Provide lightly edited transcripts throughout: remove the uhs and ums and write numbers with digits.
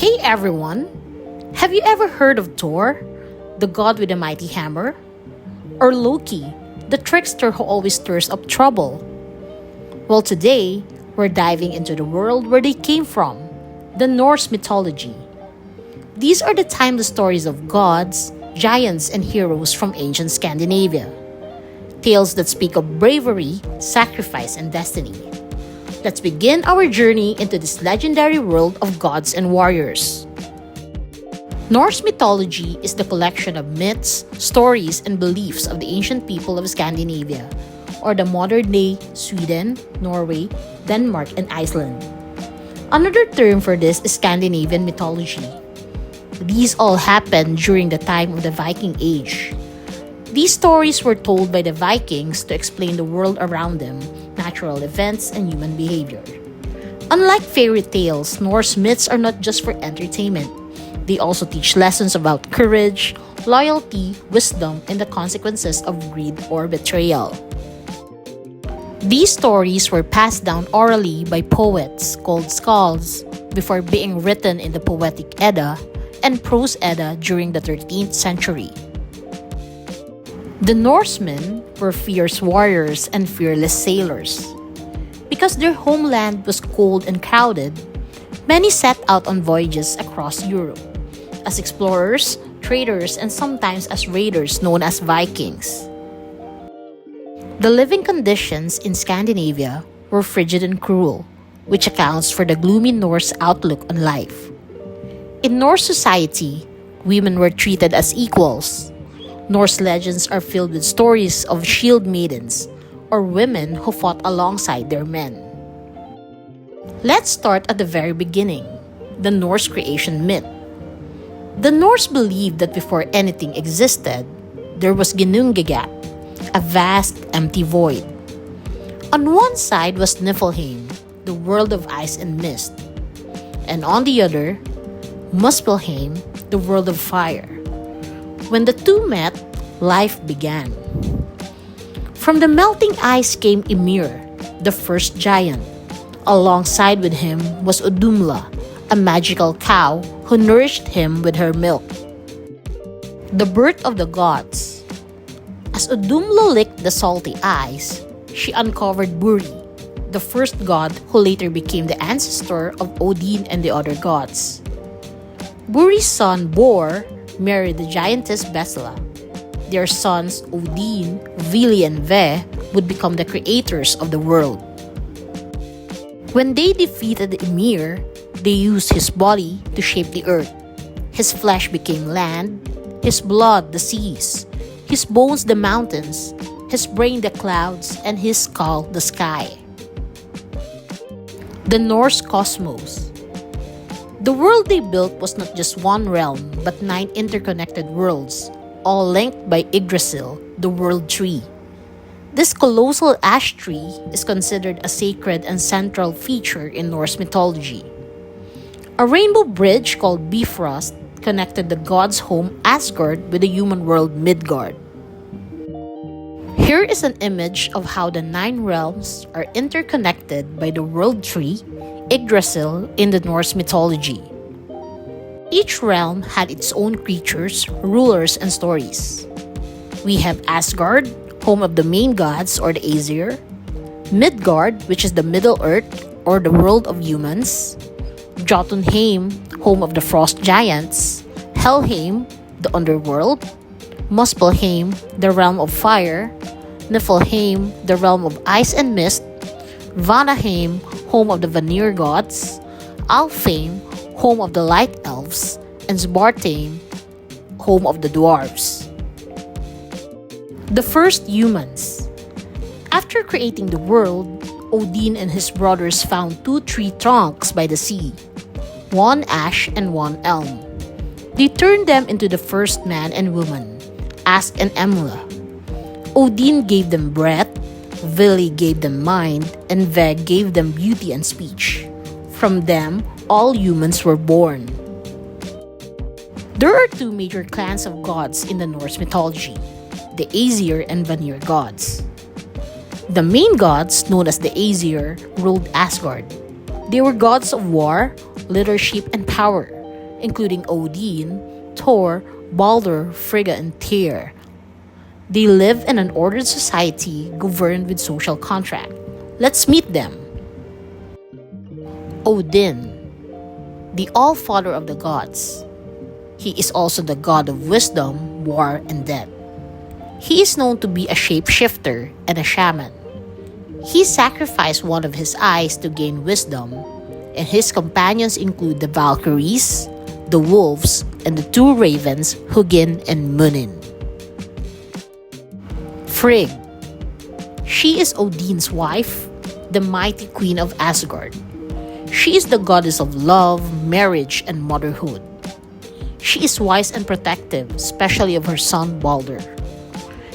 Hey everyone! Have you ever heard of Thor, the god with a mighty hammer? Or Loki, the trickster who always stirs up trouble? Well, today, we're diving into the world where they came from, the Norse mythology. These are the timeless stories of gods, giants, and heroes from ancient Scandinavia. Tales that speak of bravery, sacrifice, and destiny. Let's begin our journey into this legendary world of gods and warriors. Norse mythology is the collection of myths, stories, and beliefs of the ancient people of Scandinavia, or the modern-day Sweden, Norway, Denmark, and Iceland. Another term for this is Scandinavian mythology. These all happened during the time of the Viking Age. These stories were told by the Vikings to explain the world around them, natural events, and human behavior. Unlike fairy tales, Norse myths are not just for entertainment. They also teach lessons about courage, loyalty, wisdom, and the consequences of greed or betrayal. These stories were passed down orally by poets called skalds before being written in the Poetic Edda and Prose Edda during the 13th century. The Norsemen were fierce warriors and fearless sailors. Because their homeland was cold and crowded, many set out on voyages across Europe as explorers, traders, and sometimes as raiders known as Vikings. The living conditions in Scandinavia were frigid and cruel, which accounts for the gloomy Norse outlook on life. In Norse society, women were treated as equals. Norse legends are filled with stories of shield maidens, or women who fought alongside their men. Let's start at the very beginning, the Norse creation myth. The Norse believed that before anything existed, there was Ginnungagap, a vast, empty void. On one side was Niflheim, the world of ice and mist, and on the other, Muspelheim, the world of fire. When the two met, life began. From the melting ice came Ymir, the first giant. Alongside with him was Udumla, a magical cow who nourished him with her milk. The birth of the gods. As Udumla licked the salty ice, she uncovered Buri, the first god who later became the ancestor of Odin and the other gods. Buri's son Bor married the giantess Besla. Their sons Odin, Vili, and Ve would become the creators of the world. When they defeated Ymir, they used his body to shape the earth. His flesh became land, his blood the seas, his bones the mountains, his brain the clouds, and his skull the sky. The Norse cosmos. The world they built was not just one realm, but 9 interconnected worlds, all linked by Yggdrasil, the world tree. This colossal ash tree is considered a sacred and central feature in Norse mythology. A rainbow bridge called Bifrost connected the god's home Asgard with the human world Midgard. Here is an image of how the 9 realms are interconnected by the world tree, Yggdrasil, in the Norse mythology. Each realm had its own creatures, rulers, and stories. We have Asgard, home of the main gods or the Aesir, Midgard, which is the Middle Earth or the world of humans, Jotunheim, home of the frost giants, Helheim, the underworld, Muspelheim, the realm of fire, Niflheim, the realm of ice and mist, Vanaheim, home of the Vanir gods, Alfheim, home of the light elves, and Svartalfheim, home of the dwarves. The first humans. After creating the world, Odin and his brothers found 2 tree trunks by the sea, one ash and one elm. They turned them into the first man and woman, Ask and Emla. Odin gave them breath, Vili gave them mind, and Ve gave them beauty and speech. From them, all humans were born. There are 2 major clans of gods in the Norse mythology, the Aesir and Vanir gods. The main gods, known as the Aesir, ruled Asgard. They were gods of war, leadership, and power, including Odin, Thor, Balder, Frigga, and Tyr. They live in an ordered society governed with social contract. Let's meet them. Odin, the All-Father of the gods. He is also the god of wisdom, war, and death. He is known to be a shapeshifter and a shaman. He sacrificed one of his eyes to gain wisdom, and his companions include the Valkyries, the wolves, and the two ravens, Hugin and Munin. Frigg. She is Odin's wife, the mighty queen of Asgard. She is the goddess of love, marriage, and motherhood. She is wise and protective, especially of her son Balder.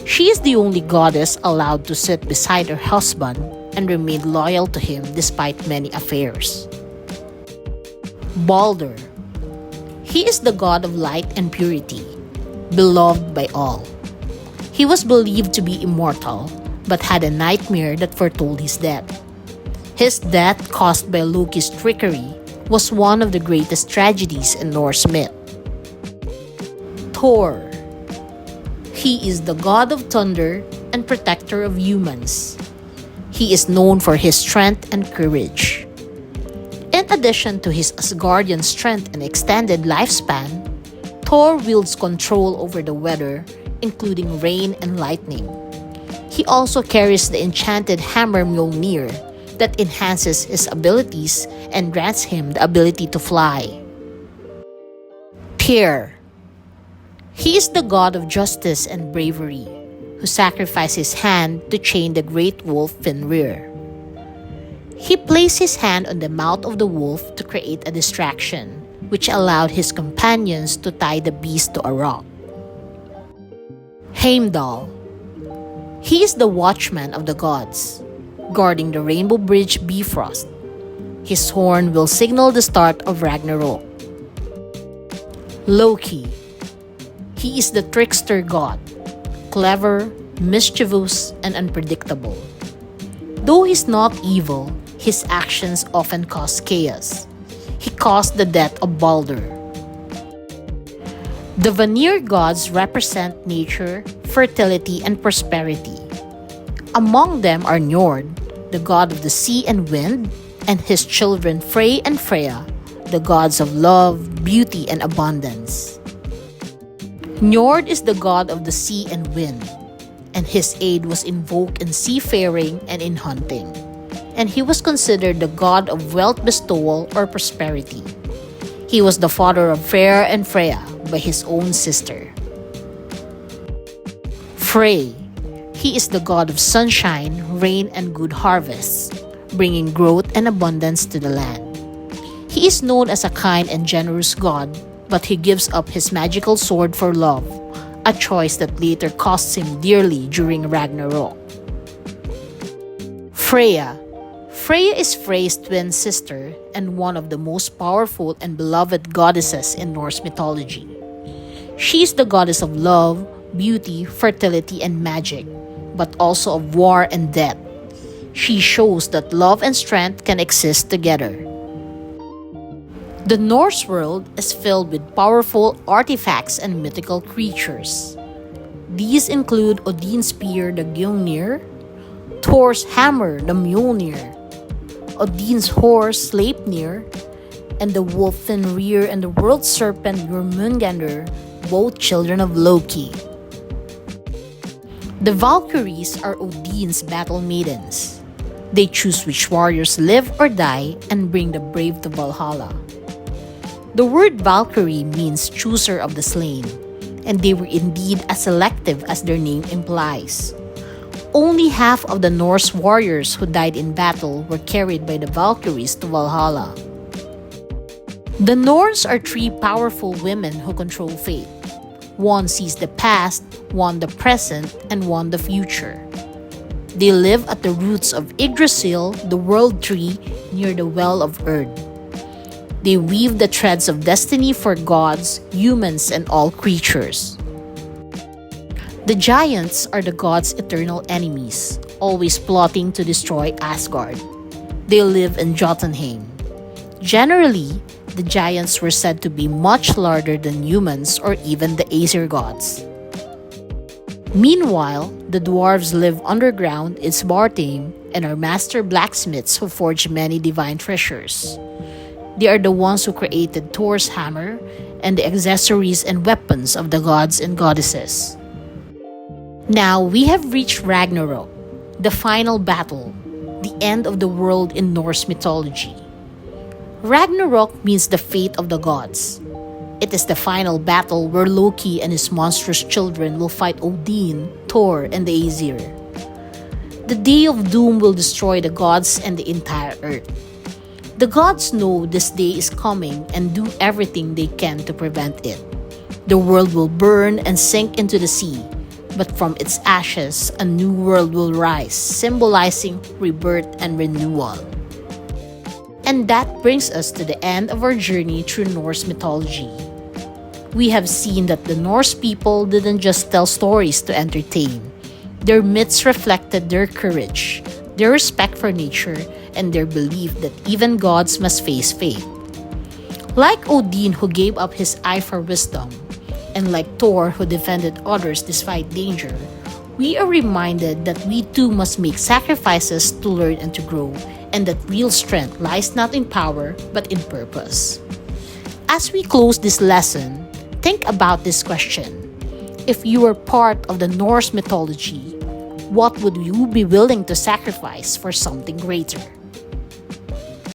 She is the only goddess allowed to sit beside her husband and remain loyal to him despite many affairs. Balder. He is the god of light and purity, beloved by all. He was believed to be immortal, but had a nightmare that foretold his death. His death, caused by Loki's trickery, was one of the greatest tragedies in Norse myth. Thor. He is the god of thunder and protector of humans. He is known for his strength and courage. In addition to his Asgardian strength and extended lifespan, Thor wields control over the weather, including rain and lightning. He also carries the enchanted hammer Mjolnir that enhances his abilities and grants him the ability to fly. Tyr. He is the god of justice and bravery, who sacrificed his hand to chain the great wolf Fenrir. He placed his hand on the mouth of the wolf to create a distraction, which allowed his companions to tie the beast to a rock. Heimdall. He is the watchman of the gods, guarding the rainbow bridge Bifrost. His horn will signal the start of Ragnarok. Loki. He is the trickster god, clever, mischievous, and unpredictable. Though he's not evil, his actions often cause chaos. He caused the death of Balder. The Vanir gods represent nature, fertility, and prosperity. Among them are Njord, the god of the sea and wind, and his children Frey and Freya, the gods of love, beauty, and abundance. Njord is the god of the sea and wind, and his aid was invoked in seafaring and in hunting, and he was considered the god of wealth bestowal or prosperity. He was the father of Freyr and Freya by his own sister. Frey. He is the god of sunshine, rain, and good harvests, bringing growth and abundance to the land. He is known as a kind and generous god, but he gives up his magical sword for love, a choice that later costs him dearly during Ragnarok. Freya. Freya is Frey's twin sister and one of the most powerful and beloved goddesses in Norse mythology. She is the goddess of love, beauty, fertility, and magic, but also of war and death. She shows that love and strength can exist together. The Norse world is filled with powerful artifacts and mythical creatures. These include Odin's spear, the Gylnir, Thor's hammer, the Mjolnir, Odin's horse, Sleipnir, and the wolf Fenrir and the world serpent Jormungandr, both children of Loki. The Valkyries are Odin's battle maidens. They choose which warriors live or die and bring the brave to Valhalla. The word Valkyrie means chooser of the slain, and they were indeed as selective as their name implies. Only half of the Norse warriors who died in battle were carried by the Valkyries to Valhalla. The Norns are three powerful women who control fate. One sees the past, one the present, and one the future. They live at the roots of Yggdrasil, the world tree, near the well of Erd. They weave the threads of destiny for gods, humans, and all creatures. The giants are the gods' eternal enemies, always plotting to destroy Asgard. They live in Jotunheim. Generally, The giants were said to be much larger than humans or even the Aesir gods. Meanwhile, the dwarves live underground in Svartalfheim and are master blacksmiths who forge many divine treasures. They are the ones who created Thor's hammer and the accessories and weapons of the gods and goddesses. Now we have reached Ragnarok, the final battle, the end of the world in Norse mythology. Ragnarok means the fate of the gods. It is the final battle where Loki and his monstrous children will fight Odin, Thor, and the Aesir. The day of doom will destroy the gods and the entire earth. The gods know this day is coming and do everything they can to prevent it. The world will burn and sink into the sea, but from its ashes, a new world will rise, symbolizing rebirth and renewal. And that brings us to the end of our journey through Norse mythology. We have seen that the Norse people didn't just tell stories to entertain. Their myths reflected their courage, their respect for nature, and their belief that even gods must face fate. Like Odin, who gave up his eye for wisdom, and like Thor, who defended others despite danger, we are reminded that we too must make sacrifices to learn and to grow, and that real strength lies not in power but in purpose. As we close this lesson, think about this question. If you were part of the Norse mythology, what would you be willing to sacrifice for something greater?